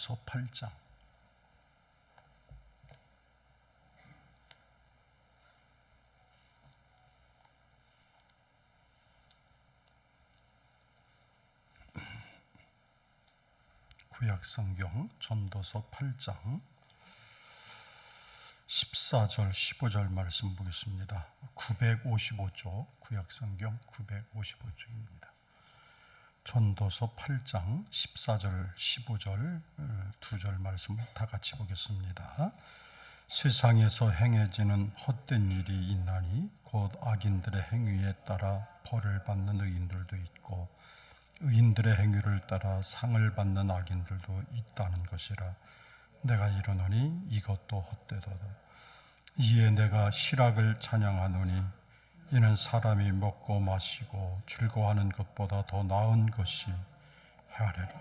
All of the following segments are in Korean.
전도서 8장. 구약성경 전도서 8장 14절 15절 말씀 보겠습니다. 955쪽, 구약성경 955쪽입니다. 전도서 8장 14절 15절 두 절 말씀을 다 같이 보겠습니다. 세상에서 행해지는 헛된 일이 있나니 곧 악인들의 행위에 따라 벌을 받는 의인들도 있고 의인들의 행위를 따라 상을 받는 악인들도 있다는 것이라. 내가 이르노니 이것도 헛되도다. 이에 내가 실학을 찬양하노니 이는 사람이 먹고 마시고 즐거워하는 것보다 더 나은 것이 해 아래로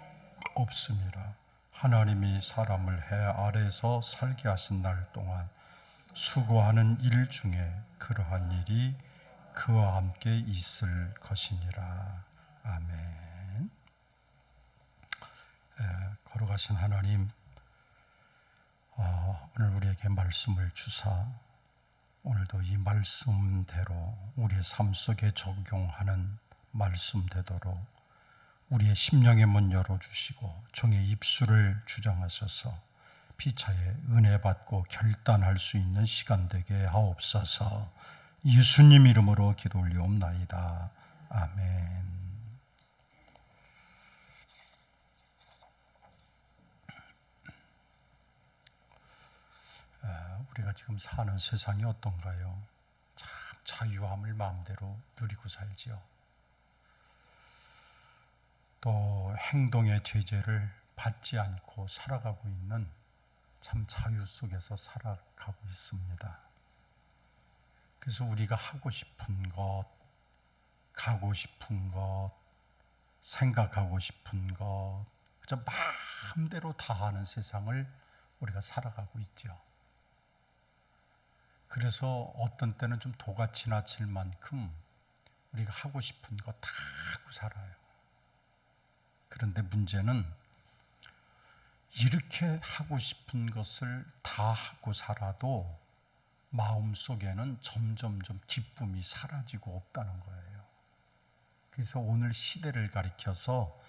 없음이라. 하나님이 사람을 해 아래에서 살게 하신 날 동안 수고하는 일 중에 그러한 일이 그와 함께 있을 것이니라. 아멘. 걸어가신 하나님, 오늘 우리에게 말씀을 주사 오늘도 이 말씀대로 우리의 삶 속에 적용하는 말씀 되도록 우리의 심령의 문 열어주시고 종의 입술을 주장하셔서 피차에 은혜 받고 결단할 수 있는 시간 되게 하옵소서. 예수님 이름으로 기도 올리옵나이다. 아멘. 우리가 지금 사는 세상이 어떤가요? 참 자유함을 마음대로 누리고 살지요. 또 행동의 제재를 받지 않고 살아가고 있는 참 자유 속에서 살아가고 있습니다. 그래서 우리가 하고 싶은 것, 가고 싶은 것, 생각하고 싶은 것, 그저 마음대로 다 하는 세상을 우리가 살아가고 있죠. 그래서 어떤 때는 좀 도가 지나칠 만큼 우리가 하고 싶은 거 다 하고 살아요. 그런데 문제는 이렇게 하고 싶은 것을 다 하고 살아도 마음속에는 점점점 기쁨이 사라지고 없다는 거예요. 그래서 오늘 시대를 가리켜서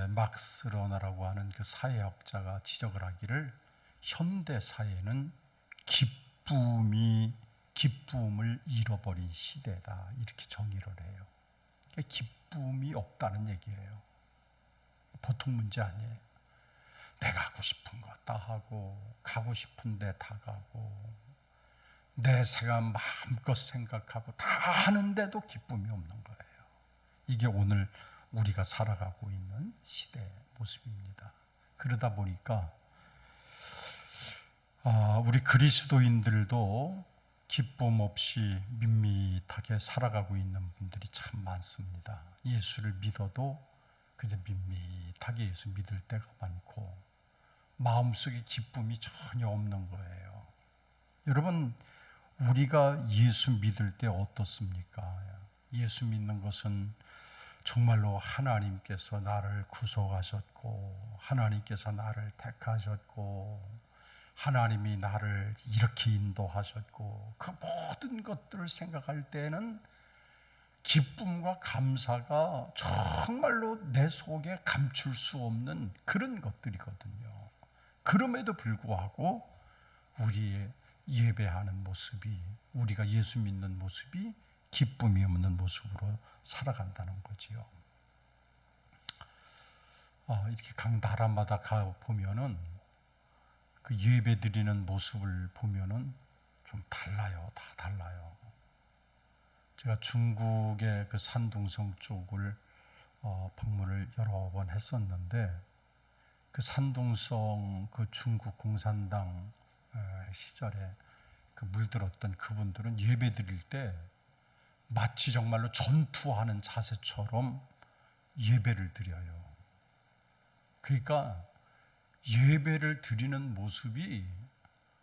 막스 러너라고 하는 그 사회학자가 지적을 하기를 현대 사회는 기쁨을 잃어버린 시대다, 이렇게 정의를 해요. 기쁨이 없다는 얘기예요. 보통 문제 아니에요. 내가 하고 싶은 거 다 하고 가고 싶은 데 다 가고 내 생각 마음껏 생각하고 다 하는데도 기쁨이 없는 거예요. 이게 오늘 우리가 살아가고 있는 시대의 모습입니다. 그러다 보니까 우리 그리스도인들도 기쁨 없이 밋밋하게 살아가고 있는 분들이 참 많습니다. 예수를 믿어도 그저 밋밋하게 예수 믿을 때가 많고 마음속에 기쁨이 전혀 없는 거예요. 여러분, 우리가 예수 믿을 때 어떻습니까? 예수 믿는 것은 정말로 하나님께서 나를 구속하셨고 하나님께서 나를 택하셨고 하나님이 나를 이렇게 인도하셨고 그 모든 것들을 생각할 때는 기쁨과 감사가 정말로 내 속에 감출 수 없는 그런 것들이거든요. 그럼에도 불구하고 우리의 예배하는 모습이, 우리가 예수 믿는 모습이 기쁨이 없는 모습으로 살아간다는 거지요. 이렇게 각 나라마다 가 보면은 그 예배 드리는 모습을 보면은 좀 달라요. 다 달라요. 제가 중국의 그 산둥성 쪽을 방문을 여러 번 했었는데 그 산둥성 그 중국 공산당 시절에 그 물들었던 그분들은 예배 드릴 때 마치 정말로 전투하는 자세처럼 예배를 드려요. 그러니까 예배를 드리는 모습이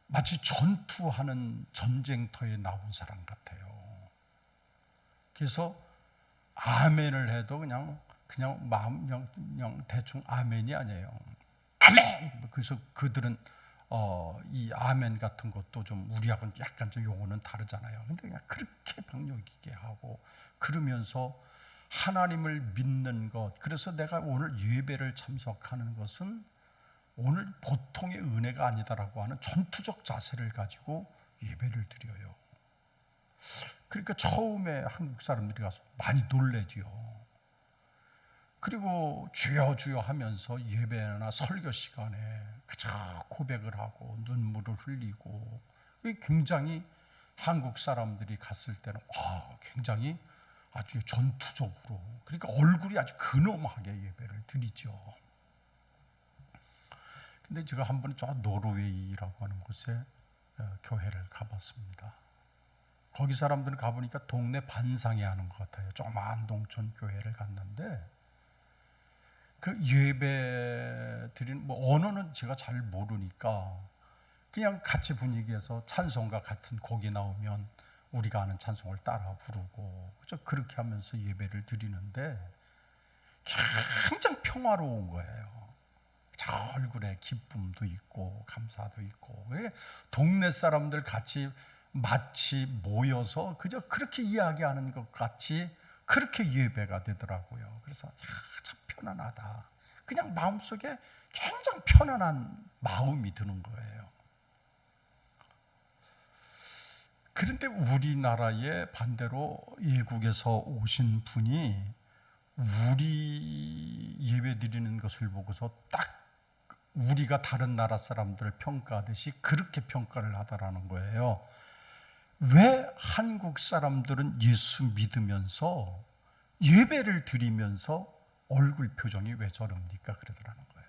마치 전투하는 전쟁터에 나온 사람 같아요. 그래서 아멘을 해도 그냥 마음 그냥 대충 아멘이 아니에요. 아멘. 그래서 그들은 이 아멘 같은 것도 좀 우리하고는 약간 좀 용어는 다르잖아요. 근데 그냥 그렇게 박력있게 하고 그러면서 하나님을 믿는 것. 그래서 내가 오늘 예배를 참석하는 것은 오늘 보통의 은혜가 아니다라고 하는 전투적 자세를 가지고 예배를 드려요. 그러니까 처음에 한국 사람들이 가서 많이 놀래지요. 그리고 주여 주여 하면서 예배나 설교 시간에 그저 고백을 하고 눈물을 흘리고, 굉장히 한국 사람들이 갔을 때는 굉장히 아주 전투적으로, 그러니까 얼굴이 아주 근엄하게 예배를 드리죠. 근데 제가 한 번은 저 노르웨이라고 하는 곳에 교회를 가봤습니다. 거기 사람들은 가보니까 동네 반상회 하는 것 같아요. 조그마한 농촌 교회를 갔는데 그 예배 드리는 언어는 제가 잘 모르니까 그냥 같이 분위기에서 찬송과 같은 곡이 나오면 우리가 아는 찬송을 따라 부르고 그렇게 하면서 예배를 드리는데 굉장히 평화로운 거예요. 저 얼굴에 기쁨도 있고 감사도 있고, 동네 사람들 같이 마치 모여서 그저 그렇게 이야기하는 것 같이 그렇게 예배가 되더라고요. 그래서 참 편안하다. 그냥 마음속에 굉장히 편안한 마음이 드는 거예요. 그런데 우리나라에 반대로 외국에서 오신 분이 우리 예배 드리는 것을 보고서 딱 우리가 다른 나라 사람들을 평가하듯이 그렇게 평가를 하더라는 거예요. 왜 한국 사람들은 예수 믿으면서 예배를 드리면서 얼굴 표정이 왜 저럽니까? 그러더라는 거예요.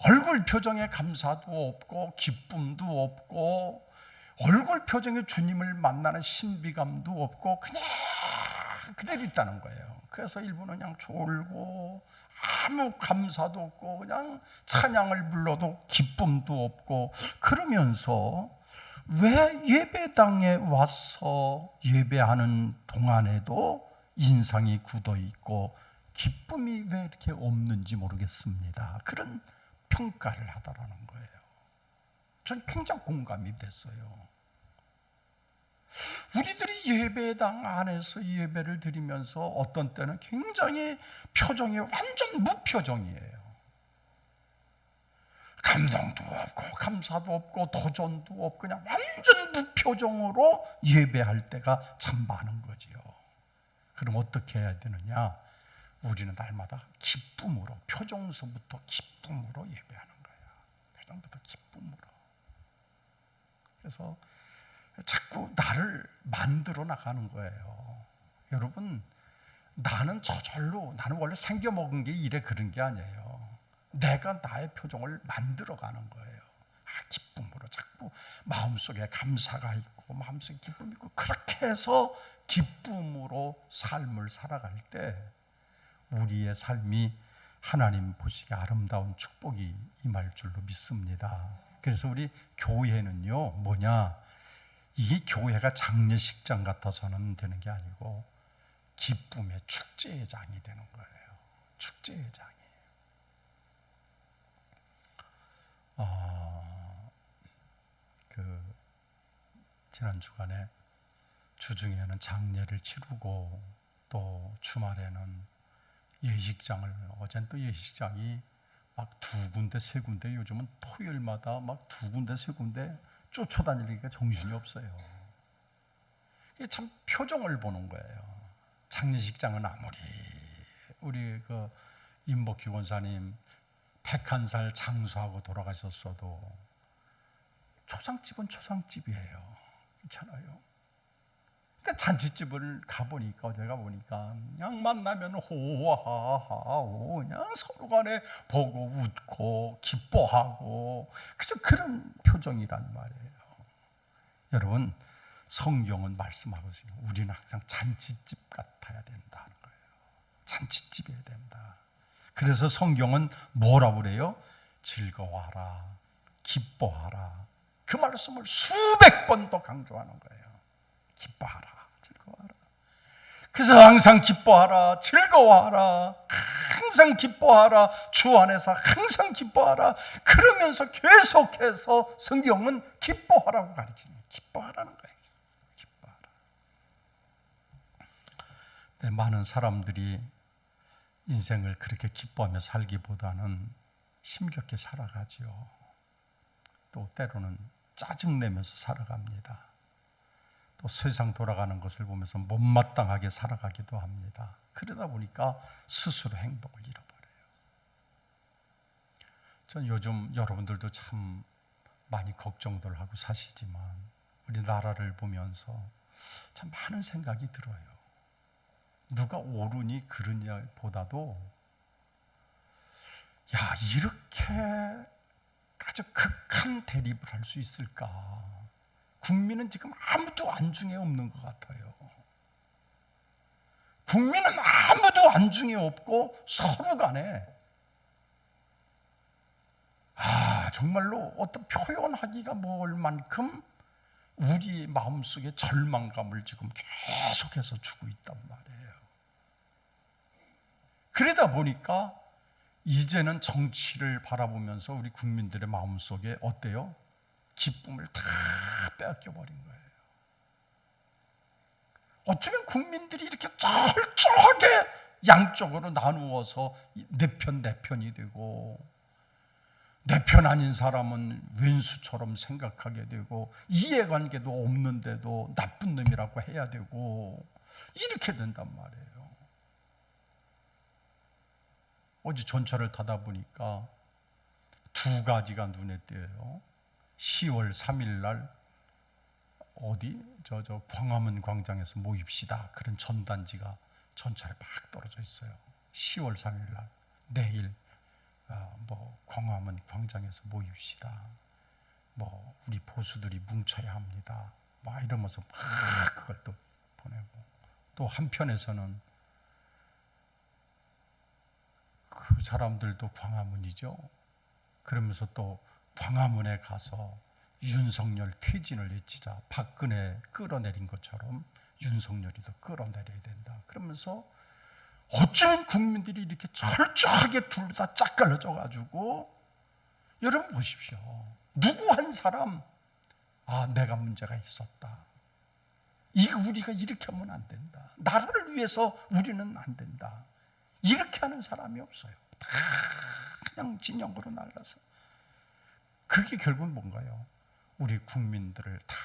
얼굴 표정에 감사도 없고 기쁨도 없고 얼굴 표정에 주님을 만나는 신비감도 없고 그냥 그대로 있다는 거예요. 그래서 일부는 그냥 졸고 아무 감사도 없고 그냥 찬양을 불러도 기쁨도 없고 그러면서 왜 예배당에 와서 예배하는 동안에도 인상이 굳어 있고 기쁨이 왜 이렇게 없는지 모르겠습니다. 그런 평가를 하더라는 거예요. 전 굉장히 공감이 됐어요. 우리들이 예배당 안에서 예배를 드리면서 어떤 때는 굉장히 표정이 완전 무표정이에요. 감동도 없고 감사도 없고 도전도 없고 그냥 완전 무표정으로 예배할 때가 참 많은 거지요. 그럼 어떻게 해야 되느냐? 우리는 날마다 기쁨으로, 표정서부터 기쁨으로 예배하는 거예요. 표정부터 기쁨으로. 그래서 자꾸 나를 만들어 나가는 거예요. 여러분, 나는 저절로, 나는 원래 생겨먹은 게 이래 그런 게 아니에요. 내가 나의 표정을 만들어 가는 거예요. 기쁨으로 자꾸 마음속에 감사가 있고 마음속에 기쁨이 있고 그렇게 해서 기쁨으로 삶을 살아갈 때 우리의 삶이 하나님 보시기에 아름다운 축복이 임할 줄로 믿습니다. 그래서 우리 교회는요, 뭐냐? 이 교회가 장례식장 같아서는 되는 게 아니고 기쁨의 축제의 장이 되는 거예요. 축제의 장이. 지난 주간에 주중에는 장례를 치르고 또 주말에는 예식장을, 어젠 또 예식장이 막 두 군데 세 군데, 요즘은 토요일마다 막 두 군데 세 군데 쫓아다니니까 정신이 없어요. 이게 참 표정을 보는 거예요. 장례식장은 아무리 우리 그 임복희 권사님 101살 장수하고 돌아가셨어도 초상집은 초상집이에요. 그렇잖아요. 그러니까 잔치집을 가보니까, 어제 가보니까 그냥 만나면 호하하호 그냥 서로 간에 보고 웃고 기뻐하고 그저 그런 표정이란 말이에요. 여러분, 성경은 말씀하고 있어요. 우리는 항상 잔치집 같아야 된다는 거예요. 잔치집이어야 된다. 그래서 성경은 뭐라고 그래요? 즐거워하라, 기뻐하라. 그 말씀을 수백 번 더 강조하는 거예요. 기뻐하라, 즐거워하라. 그래서 항상 기뻐하라, 즐거워하라, 항상 기뻐하라, 주 안에서 항상 기뻐하라. 그러면서 계속해서 성경은 기뻐하라고 가르치는 거예요. 기뻐하라는 거예요. 기뻐하라. 네, 많은 사람들이 인생을 그렇게 기뻐하며 살기보다는 힘겹게 살아가죠. 또 때로는 짜증내면서 살아갑니다. 또 세상 돌아가는 것을 보면서 못마땅하게 살아가기도 합니다. 그러다 보니까 스스로 행복을 잃어버려요. 전 요즘 여러분들도 참 많이 걱정들 하고 사시지만 우리나라를 보면서 참 많은 생각이 들어요. 누가 옳으니 그르냐 보다도 야, 이렇게 아주 극한 대립을 할 수 있을까? 국민은 지금 아무도 안중에 없는 것 같아요. 국민은 아무도 안중에 없고 서로 간에 정말로 어떤 표현하기가 멀 만큼 우리 마음속에 절망감을 지금 계속해서 주고 있단 말이에요. 그러다 보니까 이제는 정치를 바라보면서 우리 국민들의 마음속에 어때요? 기쁨을 다 빼앗겨버린 거예요. 어쩌면 국민들이 이렇게 철저하게 양쪽으로 나누어서 내 편이 되고 내 편 아닌 사람은 왼수처럼 생각하게 되고 이해관계도 없는데도 나쁜 놈이라고 해야 되고 이렇게 된단 말이에요. 어제 전철을 타다 보니까 두 가지가 눈에 띄어요. 10월 3일 날 어디 저 광화문 광장에서 모입시다. 그런 전단지가 전철에 막 떨어져 있어요. 10월 3일 날 내일 광화문 광장에서 모입시다. 우리 보수들이 뭉쳐야 합니다. 이러면서 막 그걸 또 보내고 또 한편에서는 그 사람들도 광화문이죠. 그러면서 또 광화문에 가서 윤석열 퇴진을 외치자. 박근혜 끌어내린 것처럼 윤석열이도 끌어내려야 된다. 그러면서 어쩌면 국민들이 이렇게 철저하게 둘 다 짝갈려져 가지고 여러분 보십시오. 누구 한 사람 내가 문제가 있었다. 이거 우리가 이렇게 하면 안 된다. 나라를 위해서 우리는 안 된다. 이렇게 하는 사람이 없어요. 다 그냥 진영으로 날라서. 그게 결국은 뭔가요? 우리 국민들을 다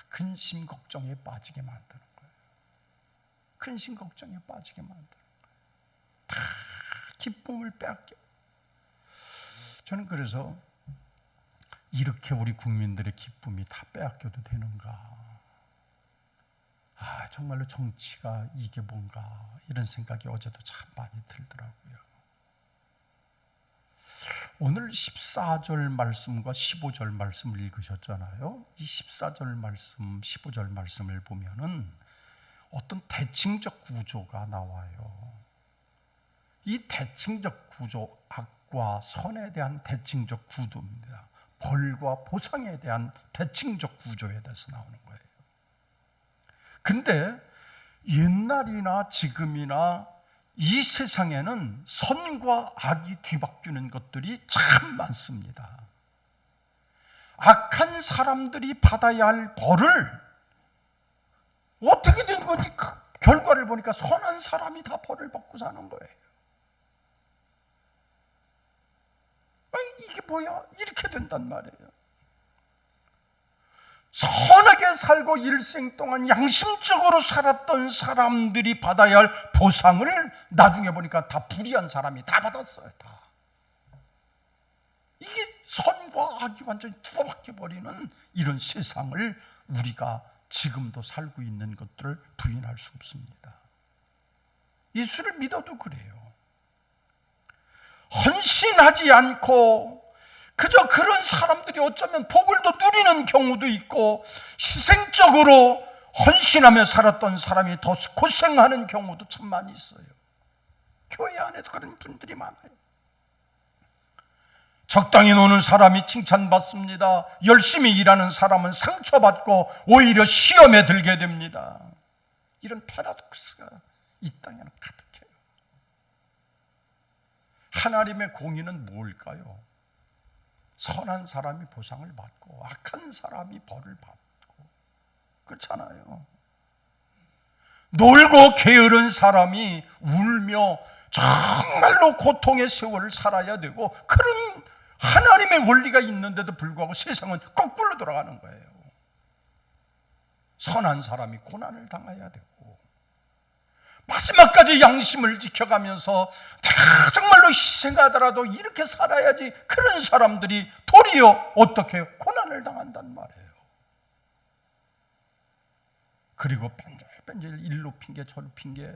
근심 걱정에 빠지게 만드는 거예요. 근심 걱정에 빠지게 만드는 거예요. 다 기쁨을 빼앗겨. 저는 그래서 이렇게 우리 국민들의 기쁨이 다 빼앗겨도 되는가? 정말로 정치가 이게 뭔가 이런 생각이 어제도 참 많이 들더라고요. 오늘 14절 말씀과 15절 말씀을 읽으셨잖아요. 이 14절 말씀, 15절 말씀을 보면은 어떤 대칭적 구조가 나와요. 이 대칭적 구조, 악과 선에 대한 대칭적 구도입니다. 벌과 보상에 대한 대칭적 구조에 대해서 나오는 거예요. 근데 옛날이나 지금이나 이 세상에는 선과 악이 뒤바뀌는 것들이 참 많습니다. 악한 사람들이 받아야 할 벌을 어떻게 된 건지 그 결과를 보니까 선한 사람이 다 벌을 받고 사는 거예요. 이게 뭐야? 이렇게 된단 말이에요. 선하게 살고 일생 동안 양심적으로 살았던 사람들이 받아야 할 보상을 나중에 보니까 다 불의한 사람이 다 받았어요. 다. 이게 선과 악이 완전히 뒤바뀌어 버리는 이런 세상을 우리가 지금도 살고 있는 것들을 부인할 수 없습니다. 예수를 믿어도 그래요. 헌신하지 않고 그저 그런 사람들이 어쩌면 복을 더 누리는 경우도 있고 희생적으로 헌신하며 살았던 사람이 더 고생하는 경우도 참 많이 있어요. 교회 안에도 그런 분들이 많아요. 적당히 노는 사람이 이런 패러독스가 이 땅에는 가득해요. 하나님의 공의는 뭘까요? 선한 사람이 보상을 받고 악한 사람이 벌을 받고 그렇잖아요. 놀고 게으른 사람이 울며 정말로 고통의 세월을 살아야 되고, 그런 하나님의 원리가 있는데도 불구하고 세상은 거꾸로 돌아가는 거예요. 선한 사람이 고난을 당해야 되고, 마지막까지 양심을 지켜가면서 내가 정말로 희생하더라도 이렇게 살아야지, 그런 사람들이 도리어 어떻게 해요? 고난을 당한단 말이에요. 그리고 뺀질 일로 핑계 저로 핑계,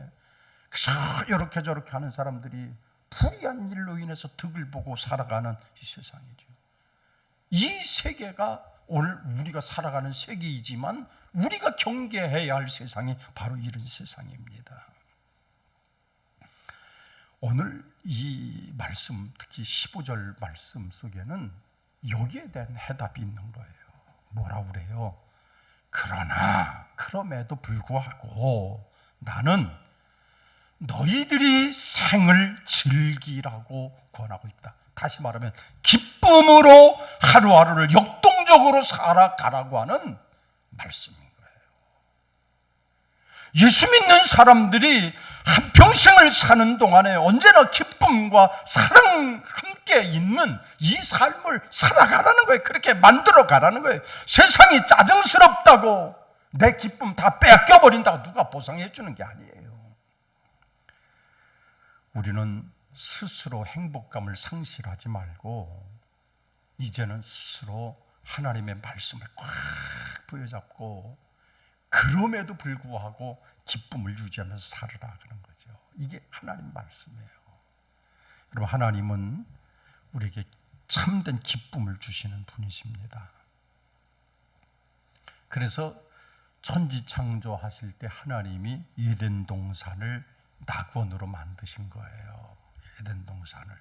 그래서 이렇게 저렇게 하는 사람들이 불의한 일로 인해서 득을 보고 살아가는 이 세상이죠. 이 세계가 오늘 우리가 살아가는 세계이지만 우리가 경계해야 할 세상이 바로 이런 세상입니다. 오늘 이 말씀, 특히 15절 말씀 속에는 여기에 대한 해답이 있는 거예요. 뭐라고 그래요? 그러나 그럼에도 불구하고 나는 너희들이 생을 즐기라고 권하고 있다. 다시 말하면 기쁨으로 하루하루를 역동적으로 살아가라고 하는 말씀인 거예요. 예수 믿는 사람들이 한평생을 사는 동안에 언제나 기쁨과 사랑 함께 있는 이 삶을 살아가라는 거예요. 그렇게 만들어 가라는 거예요. 세상이 짜증스럽다고 내 기쁨 다 빼앗겨버린다고 누가 보상해 주는 게 아니에요. 우리는 스스로 행복감을 상실하지 말고 이제는 스스로 하나님의 말씀을 꽉 부여잡고 그럼에도 불구하고 기쁨을 유지하면서 살으라 그런 거죠. 이게 하나님 말씀이에요. 여러분, 하나님은 우리에게 참된 기쁨을 주시는 분이십니다. 그래서 천지창조하실 때 하나님이 에덴 동산을 낙원으로 만드신 거예요. 에덴 동산을.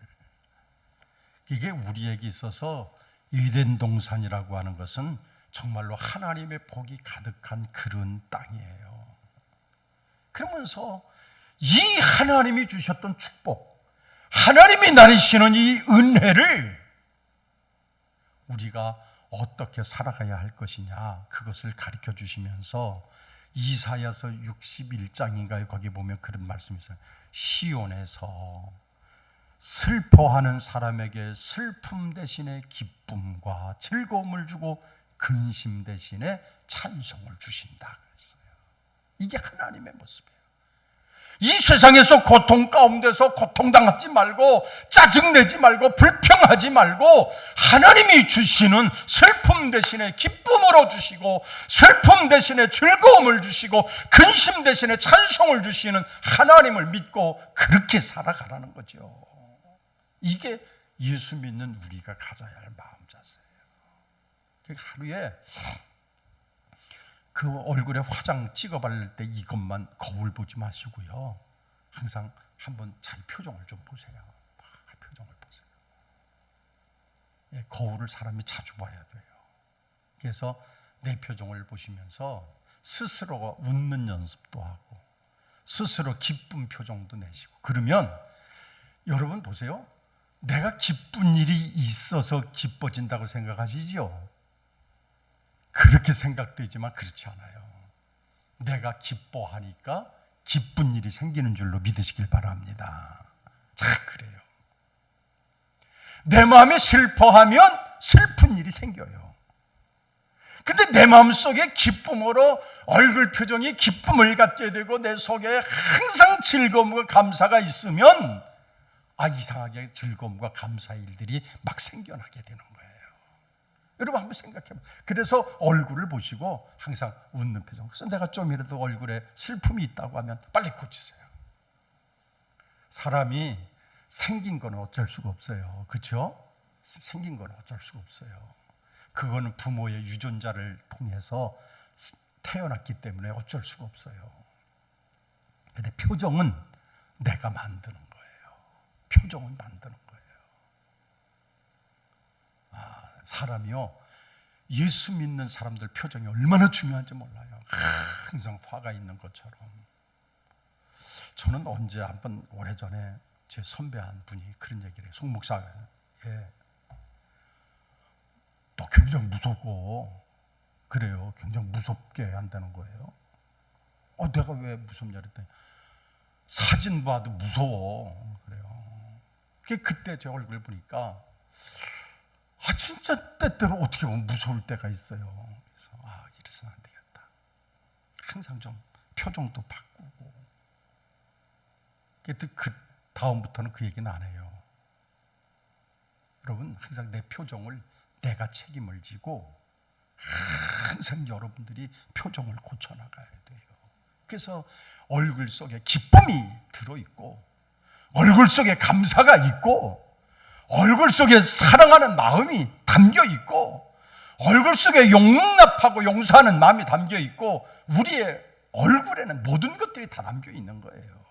이게 우리에게 있어서 에덴 동산이라고 하는 것은 정말로 하나님의 복이 가득한 그런 땅이에요. 그러면서 이 하나님이 주셨던 축복, 하나님이 나르시는 이 은혜를 우리가 어떻게 살아가야 할 것이냐, 그것을 가르쳐 주시면서 이사야서 61장인가요? 거기 보면 그런 말씀이 있어요. 시온에서 슬퍼하는 사람에게 슬픔 대신에 기쁨과 즐거움을 주고 근심 대신에 찬송을 주신다 그랬어요. 이게 하나님의 모습이에요. 이 세상에서 고통 가운데서 고통당하지 말고 짜증내지 말고 불평하지 말고 하나님이 주시는 슬픔 대신에 기쁨으로 주시고 슬픔 대신에 즐거움을 주시고 근심 대신에 찬송을 주시는 하나님을 믿고 그렇게 살아가라는 거죠. 이게 예수 믿는 우리가 가져야 할 마음 자세예요. 하루에 그 얼굴에 화장 찍어 바를 때 이것만 거울 보지 마시고요. 항상 한번 자기 표정을 좀 보세요. 표정을 보세요. 예, 거울을 사람이 자주 봐야 돼요. 그래서 내 표정을 보시면서 스스로가 웃는 연습도 하고 스스로 기쁜 표정도 내시고, 그러면 여러분 보세요. 내가 기쁜 일이 있어서 기뻐진다고 생각하시죠? 그렇게 생각되지만 그렇지 않아요. 내가 기뻐하니까 기쁜 일이 생기는 줄로 믿으시길 바랍니다. 자, 그래요. 내 마음이 슬퍼하면 슬픈 일이 생겨요. 근데 내 마음속에 기쁨으로 얼굴 표정이 기쁨을 갖게 되고 내 속에 항상 즐거움과 감사가 있으면 이상하게 즐거움과 감사의 일들이 막 생겨나게 되는 거예요. 여러분 한번 생각해봐요. 그래서 얼굴을 보시고 항상 웃는 표정. 그래서 내가 좀이라도 얼굴에 슬픔이 있다고 하면 빨리 고치세요. 사람이 생긴 건 어쩔 수가 없어요. 그렇죠? 생긴 건 어쩔 수가 없어요. 그거는 부모의 유전자를 통해서 태어났기 때문에 어쩔 수가 없어요. 근데 표정은 내가 만드는 거예요. 표정은 만드는 거예요. 사람이요, 예수 믿는 사람들 표정이 얼마나 중요한지 몰라요. 항상 화가 있는 것처럼. 저는 언제 한번 오래전에 제 선배 한 분이 그런 얘기를 해요. 송 목사가. 예. 너 굉장히 무섭고 그래요. 굉장히 무섭게 한다는 거예요. 내가 왜 무섭냐 그랬더니 사진 봐도 무서워. 그래요. 그때 제 얼굴 보니까 진짜 때때로 어떻게 보면 무서울 때가 있어요. 그래서 이래서는 안 되겠다. 항상 좀 표정도 바꾸고. 그 다음부터는 그 얘기는 안 해요. 여러분, 항상 내 표정을 내가 책임을 지고 항상 여러분들이 표정을 고쳐나가야 돼요. 그래서 얼굴 속에 기쁨이 들어있고 얼굴 속에 감사가 있고 얼굴 속에 사랑하는 마음이 담겨 있고 얼굴 속에 용납하고 용서하는 마음이 담겨 있고 우리의 얼굴에는 모든 것들이 다 담겨 있는 거예요.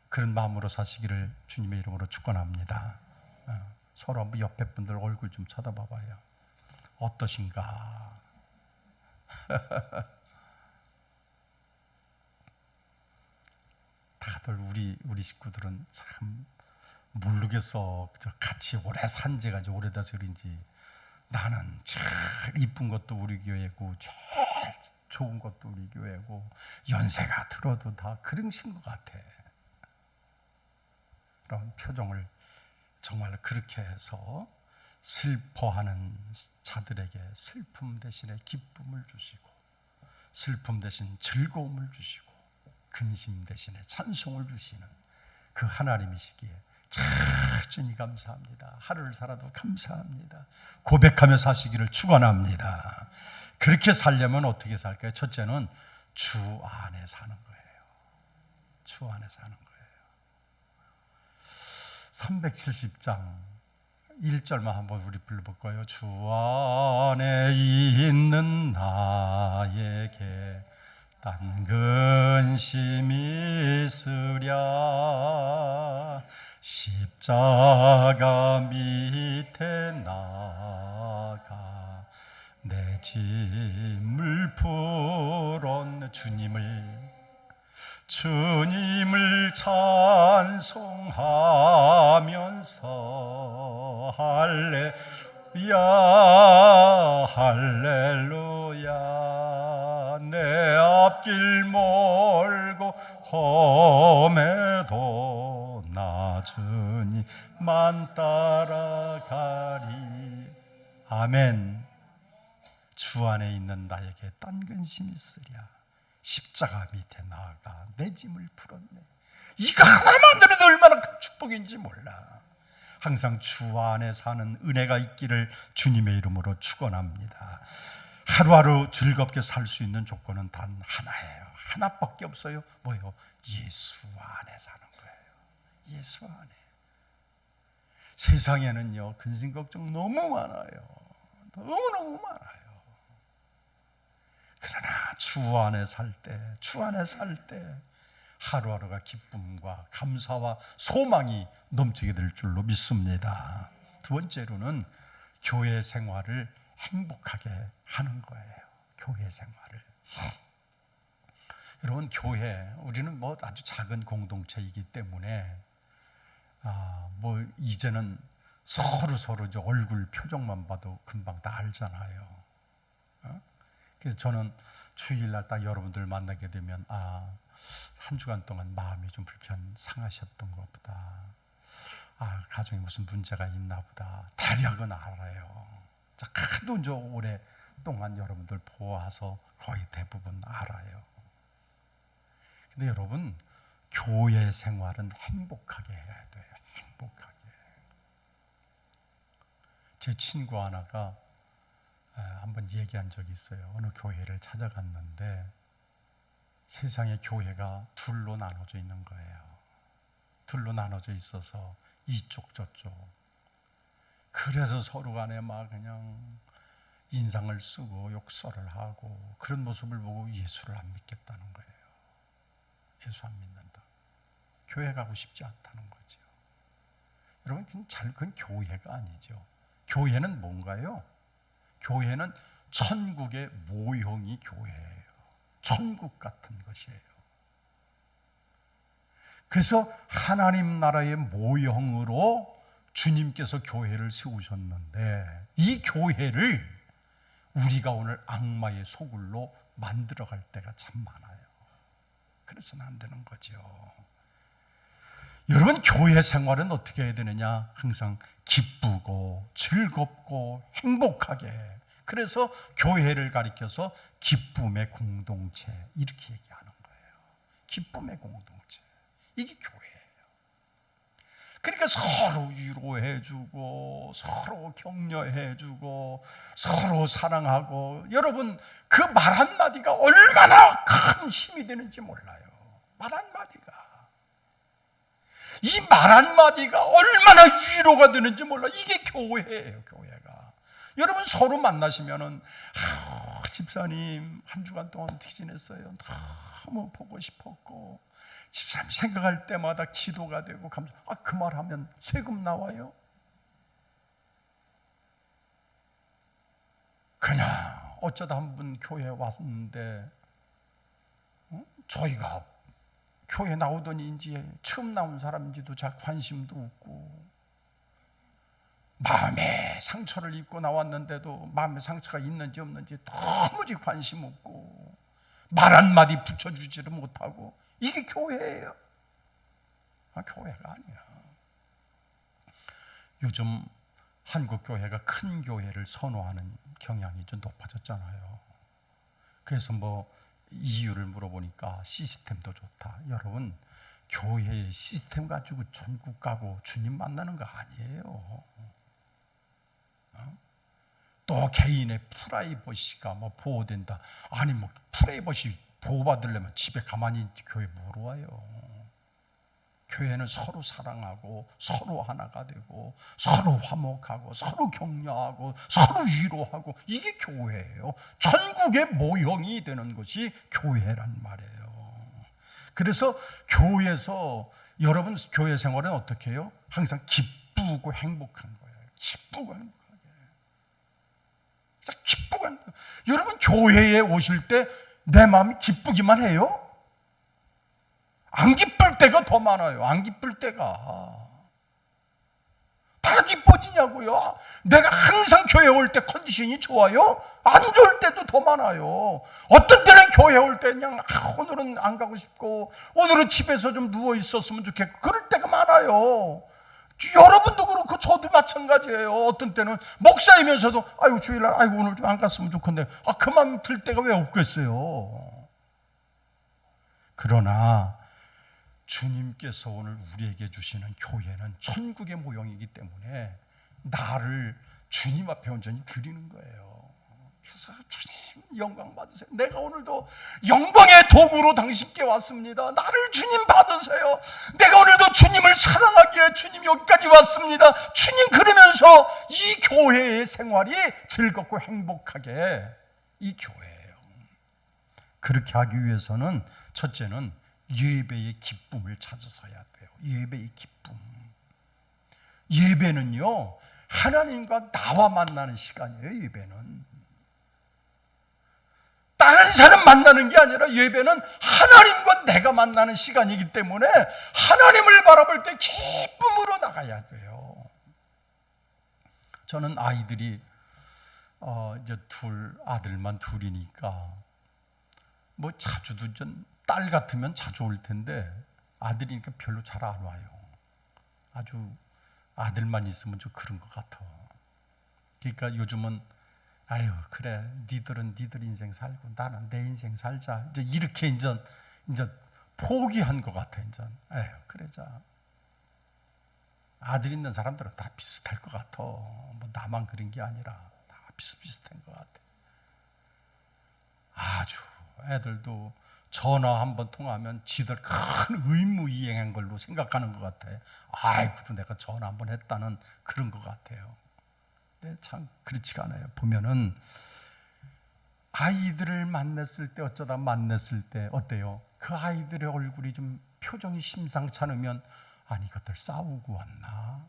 그런 마음으로 사시기를 주님의 이름으로 축원합니다. 서로 한번 옆에 분들 얼굴 좀 쳐다봐 봐요. 어떠신가? 다들 우리 식구들은 참 모르겠어. 같이 오래 산 지가 이제 오래돼서 그런지 나는 제일 이쁜 것도 우리 교회고 제일 좋은 것도 우리 교회고 연세가 들어도 다 그러신 것 같아. 그런 표정을 정말 그렇게 해서 슬퍼하는 자들에게 슬픔 대신에 기쁨을 주시고 슬픔 대신 즐거움을 주시고 근심 대신에 찬송을 주시는 그 하나님이시기에 주님 감사합니다. 하루를 살아도 감사합니다. 고백하며 사시기를 축원합니다. 그렇게 살려면 어떻게 살까요? 첫째는 주 안에 사는 거예요. 주 안에 사는 거예요. 370장 1절만 한번 우리 불러볼까요? 주 안에 있는 나에게 딴 근심이 있으랴 십자가 밑에 나가 내 짐을 풀었네. 주님을 찬송하면서 할렐루야 할렐루야 내 앞길 멀고 험해도 나 주님만 따라가리. 아멘. 주 안에 있는 나에게 딴 근심이 있으랴 십자가 밑에 나아가 내 짐을 풀었네. 이거 하나만 들어도 얼마나 큰 축복인지 몰라. 항상 주 안에 사는 은혜가 있기를 주님의 이름으로 축원합니다. 하루하루 즐겁게 살 수 있는 조건은 단 하나예요. 하나밖에 없어요. 뭐예요? 예수 안에 사는 거예요. 예수 안에. 세상에는요 근심 걱정 너무 많아요. 너무너무 많아요. 그러나 주 안에 살 때, 주 안에 살 때 하루하루가 기쁨과 감사와 소망이 넘치게 될 줄로 믿습니다. 두 번째로는 교회 생활을 행복하게 하는 거예요. 교회 생활을. 여러분, 교회, 우리는 뭐 아주 작은 공동체이기 때문에 뭐 이제는 서로 이제 얼굴 표정만 봐도 금방 다 알잖아요. 그래서 저는 주일날 딱 여러분들 만나게 되면 한 주간 동안 마음이 좀 상하셨던 것보다 가정에 무슨 문제가 있나 보다 대략은 알아요. 하도 이제 오랫동안 여러분들 보아서 거의 대부분 알아요. 근데 여러분, 교회 생활은 행복하게 해야 돼요. 행복하게. 제 친구 하나가 한번 얘기한 적이 있어요. 어느 교회를 찾아갔는데 세상의 교회가 둘로 나눠져 있는 거예요. 둘로 나눠져 있어서 이쪽 저쪽. 그래서 서로 간에 막 그냥 인상을 쓰고 욕설을 하고 그런 모습을 보고 예수를 안 믿겠다는 거예요. 예수 안 믿는다. 교회 가고 싶지 않다는 거죠. 여러분, 그건 교회가 아니죠. 교회는 뭔가요? 교회는 천국의 모형이 교회예요. 천국 같은 것이에요. 그래서 하나님 나라의 모형으로 주님께서 교회를 세우셨는데, 이 교회를 우리가 오늘 악마의 소굴로 만들어갈 때가 참 많아요. 그래서는 안 되는 거죠. 여러분, 교회 생활은 어떻게 해야 되느냐? 항상 기쁘고 즐겁고 행복하게. 그래서 교회를 가리켜서 기쁨의 공동체, 이렇게 얘기하는 거예요. 기쁨의 공동체, 이게 교회예요. 그러니까 서로 위로해주고 서로 격려해주고 서로 사랑하고, 여러분, 그 말 한마디가 얼마나 큰 힘이 되는지 몰라요. 말 한마디가, 이 말 한마디가 얼마나 위로가 되는지 몰라. 이게 교회예요. 교회가. 여러분, 서로 만나시면은 집사님 한 주간 동안 어떻게 지냈어요? 너무 보고 싶었고, 집사님 생각할 때마다 기도가 되고 감사. 그 말하면 세금 나와요? 그냥 어쩌다 한 분 교회에 왔는데 저희가 교회 나오더니인지 처음 나온 사람인지도 잘 관심도 없고, 마음에 상처를 입고 나왔는데도 마음에 상처가 있는지 없는지 도무지 관심 없고, 말 한마디 붙여주지를 못하고, 이게 교회예요? 교회가 아니야. 요즘 한국 교회가 큰 교회를 선호하는 경향이 좀 높아졌잖아요. 그래서 이유를 물어보니까 시스템도 좋다. 여러분, 교회의 시스템 가지고 천국 가고 주님 만나는 거 아니에요. 또 개인의 프라이버시가 보호된다. 아니 프라이버시 보호받으려면 집에 가만히 있지 교회 뭐로 와요? 교회는 서로 사랑하고 서로 하나가 되고 서로 화목하고 서로 격려하고 서로 위로하고, 이게 교회예요. 천국의 모형이 되는 것이 교회란 말이에요. 그래서 교회에서 여러분 교회 생활은 어떻게 해요? 항상 기쁘고 행복한 거예요. 기쁘고 행복하게. 기쁘고 행복하게. 여러분, 교회에 오실 때 내 마음이 기쁘기만 해요? 안 기쁠 때가 더 많아요. 안 기쁠 때가. 다 기뻐지냐고요? 내가 항상 교회 올 때 컨디션이 좋아요? 안 좋을 때도 더 많아요. 어떤 때는 교회 올 때 그냥 오늘은 안 가고 싶고, 오늘은 집에서 좀 누워 있었으면 좋겠고, 그럴 때가 많아요. 여러분도 그렇고 저도 마찬가지예요. 어떤 때는 목사이면서도 주일날 오늘 좀 안 갔으면 좋겠는데 그만 들 때가 왜 없겠어요. 그러나 주님께서 오늘 우리에게 주시는 교회는 천국의 모형이기 때문에 나를 주님 앞에 온전히 드리는 거예요. 그래서 주님 영광 받으세요. 내가 오늘도 영광의 도구로 당신께 왔습니다. 나를 주님 받으세요. 내가 오늘도 주님을 사랑하기에 주님 여기까지 왔습니다. 주님, 그러면서 이 교회의 생활이 즐겁고 행복하게, 이 교회예요. 그렇게 하기 위해서는 첫째는 예배의 기쁨을 찾아서야 돼요. 예배의 기쁨. 예배는요, 하나님과 나와 만나는 시간이에요. 예배는 다른 사람 만나는 게 아니라 예배는 하나님과 내가 만나는 시간이기 때문에 하나님을 바라볼 때 기쁨으로 나가야 돼요. 저는 아이들이 이제 아들만 둘이니까 자주도 딸 같으면 자주 올 텐데 아들이니까 별로 잘 안 와요. 아주 아들만 있으면 좀 그런 것 같아. 그러니까 요즘은 그래, 니들은 니들 인생 살고 나는 내 인생 살자, 이렇게 이제 포기한 것 같아. 이제 그러자. 아들 있는 사람들은 다 비슷할 것 같아. 나만 그런 게 아니라 다 비슷비슷한 것 같아. 아주 애들도 전화 한번 통하면 지들 큰 의무이행한 걸로 생각하는 것 같아. 그래도 내가 전화 한번 했다는 그런 것 같아요. 근데 참 그렇지가 않아요. 보면은 아이들을 만났을 때, 어쩌다 만났을 때 어때요? 그 아이들의 얼굴이 좀 표정이 심상치 않으면 이것들 싸우고 왔나?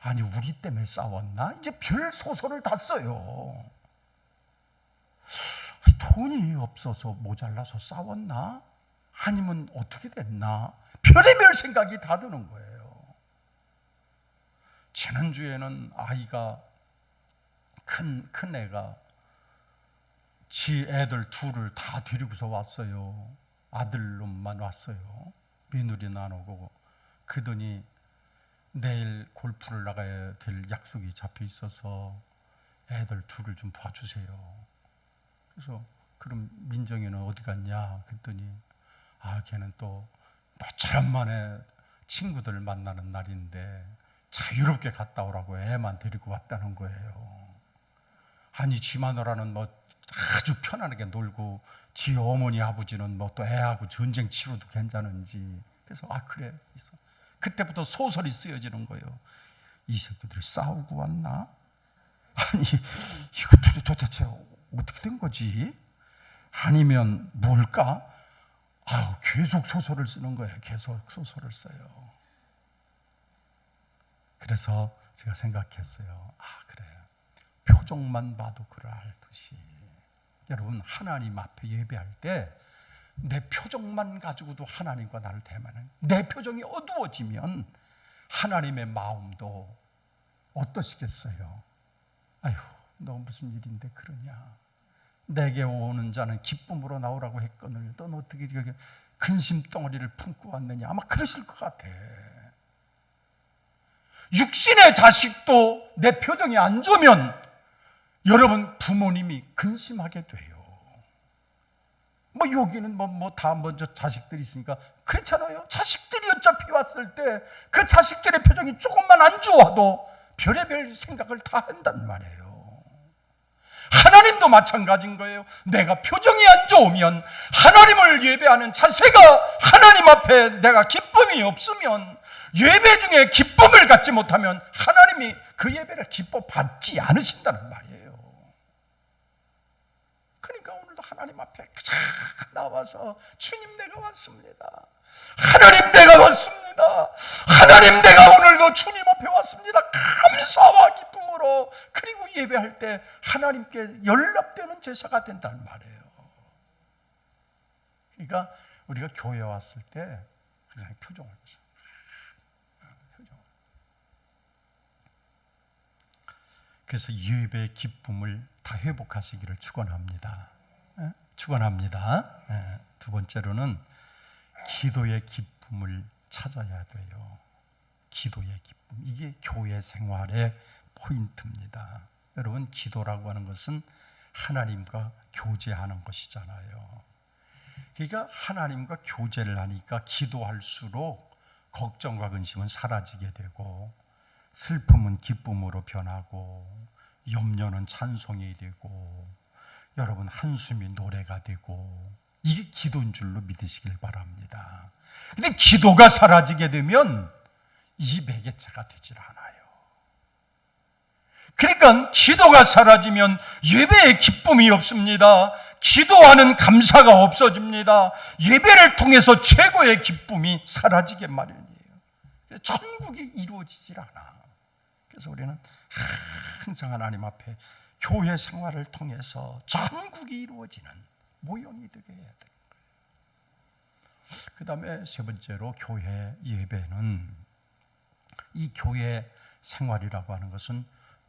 아니 우리 때문에 싸웠나? 이제 별 소설을 다 써요. 돈이 없어서 모자라서 싸웠나? 아니면 어떻게 됐나? 별의별 생각이 다 드는 거예요. 지난주에는 아이가 큰 애가 지 애들 둘을 다 데리고서 왔어요. 아들놈만 왔어요. 며느리는 안 오고. 그러더니 내일 골프를 나가야 될 약속이 잡혀 있어서 애들 둘을 좀 봐주세요. 그래서 그럼 민정이는 어디 갔냐? 그랬더니 걔는 또 모처럼 만에 친구들 만나는 날인데 자유롭게 갔다 오라고 애만 데리고 왔다는 거예요. 아니 지 마누라는 뭐 아주 편안하게 놀고 지 어머니 아버지는 뭐 또 애하고 전쟁 치러도 괜찮은지. 그래서 그래 있어. 그때부터 소설이 쓰여지는 거예요. 이 새끼들이 싸우고 왔나? 아니 이것들이 도대체 어떻게 된 거지? 아니면 뭘까? 계속 소설을 쓰는 거예요. 계속 소설을 써요. 그래서 제가 생각했어요. 그래. 표정만 봐도 그럴듯이. 여러분 하나님 앞에 예배할 때 내 표정만 가지고도 하나님과 나를 대면은 내 표정이 어두워지면 하나님의 마음도 어떠시겠어요? 아휴 너 무슨 일인데 그러냐? 내게 오는 자는 기쁨으로 나오라고 했거늘 넌 어떻게 이렇게 근심 덩어리를 품고 왔느냐? 아마 그러실 것 같아. 육신의 자식도 내 표정이 안 좋으면 여러분 부모님이 근심하게 돼요. 여기는 다 먼저 자식들이 있으니까 그렇잖아요. 자식들이 어차피 왔을 때 그 자식들의 표정이 조금만 안 좋아도 별의별 생각을 다 한단 말이에요. 하나님도 마찬가지인 거예요. 내가 표정이 안 좋으면 하나님을 예배하는 자세가 하나님 앞에 내가 기쁨이 없으면 예배 중에 기쁨을 갖지 못하면 하나님이 그 예배를 기뻐 받지 않으신다는 말이에요. 그러니까 오늘도 하나님 앞에 나와서 주님 내가 왔습니다. 하나님 내가 왔습니다. 하나님 내가 오늘도 주님 앞에 왔습니다. 감사와 기쁨으로. 그리고 예배할 때 하나님께 연락되는 제사가 된다는 말이에요. 그러니까 우리가 교회 왔을 때 항상 표정을 보세요. 그래서 예배의 기쁨을 다 회복하시기를 축원합니다. 축원합니다. 두 번째로는 기도의 기쁨을 찾아야 돼요. 기도의 기쁨. 이게 교회 생활의 포인트입니다. 여러분 기도라고 하는 것은 하나님과 교제하는 것이잖아요. 그러니까 하나님과 교제를 하니까 기도할수록 걱정과 근심은 사라지게 되고 슬픔은 기쁨으로 변하고 염려는 찬송이 되고 여러분 한숨이 노래가 되고 이게 기도인 줄로 믿으시길 바랍니다. 근데 기도가 사라지게 되면 이 매개체가 되질 않아요. 그러니까 기도가 사라지면 예배의 기쁨이 없습니다. 기도하는 감사가 없어집니다. 예배를 통해서 최고의 기쁨이 사라지게 마련이에요. 천국이 이루어지질 않아. 그래서 우리는 항상 하나님 앞에 교회 생활을 통해서 천국이 이루어지는 모형이 되게 해야 되는 거예요. 그 다음에 세 번째로 교회 예배는 이 교회 생활이라고 하는 것은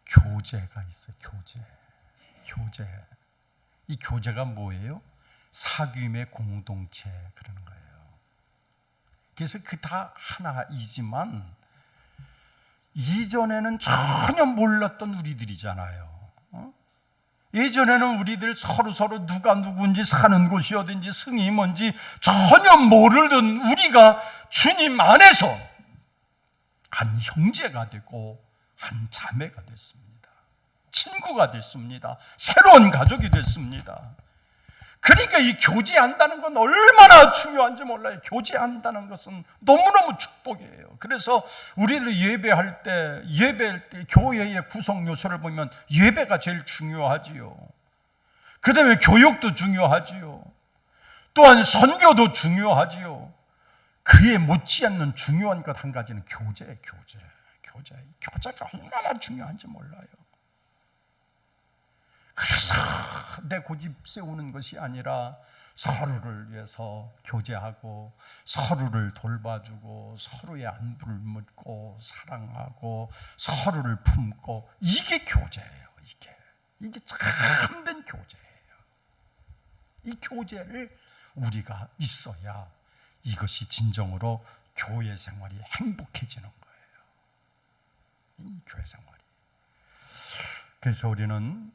교제가 있어요. 교제. 이 교제가 뭐예요? 사귐의 공동체 그러는 거예요. 그래서 그 다 하나이지만 이전에는 전혀 몰랐던 우리들이잖아요. 예전에는 우리들 서로 누가 누군지 사는 곳이 어딘지 성이 뭔지 전혀 모르던 우리가 주님 안에서 한 형제가 되고 한 자매가 됐습니다. 친구가 됐습니다. 새로운 가족이 됐습니다. 그러니까 이 교제한다는 건 얼마나 중요한지 몰라요. 교제한다는 것은 너무너무 축복이에요. 그래서 우리를 예배할 때 교회의 구성 요소를 보면 예배가 제일 중요하지요. 그 다음에 교육도 중요하지요. 또한 선교도 중요하지요. 그에 못지않는 중요한 것 한 가지는 교제예요. 교제. 교제가 얼마나 중요한지 몰라요. 그래서 내 고집 세우는 것이 아니라 서로를 위해서 교제하고 서로를 돌봐주고 서로의 안부를 묻고 사랑하고 서로를 품고, 이게 교제예요. 이게 참된 교제예요. 이 교제를 우리가 있어야 이것이 진정으로 교회 생활이 행복해지는 거예요. 이 교회 생활이. 그래서 우리는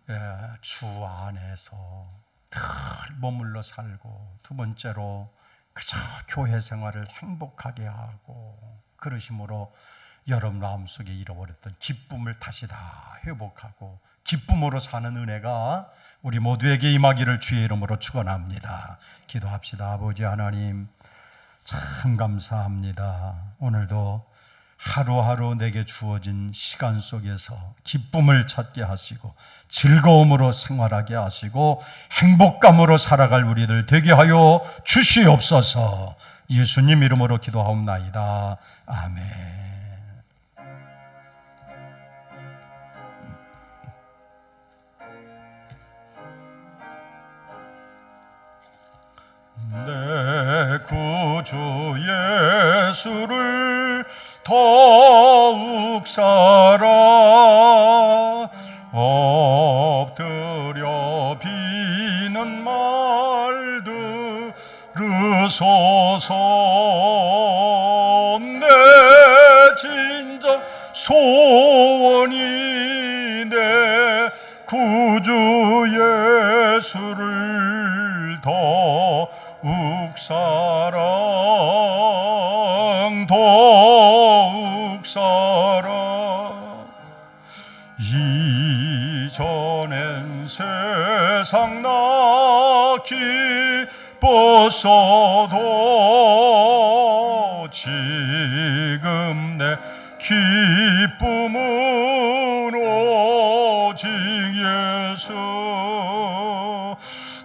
주 안에서 늘 머물러 살고, 두 번째로 그저 교회 생활을 행복하게 하고, 그러심으로 여러분 마음속에 잃어버렸던 기쁨을 다시 다 회복하고 기쁨으로 사는 은혜가 우리 모두에게 임하기를 주의 이름으로 축원합니다. 기도합시다. 아버지 하나님, 참 감사합니다. 오늘도 하루하루 내게 주어진 시간 속에서 기쁨을 찾게 하시고 즐거움으로 생활하게 하시고 행복감으로 살아갈 우리들 되게 하여 주시옵소서. 예수님 이름으로 기도하옵나이다. 아멘. 내 구주 예수를 더욱 사랑, 엎드려 비는 말 들으소서. 내 진정 소원이 내 구주 예수를 더욱 사랑, 더욱 사랑. 이전엔 세상 나 기뻤어도 지금 내 기쁨은 오직 예수.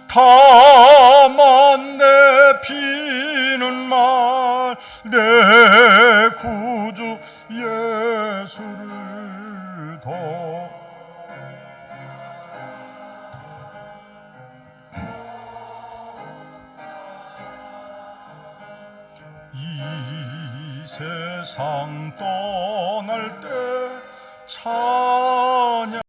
다만 내 피는 말 내 구주 예수를 더 이 세상 떠날 때 찬양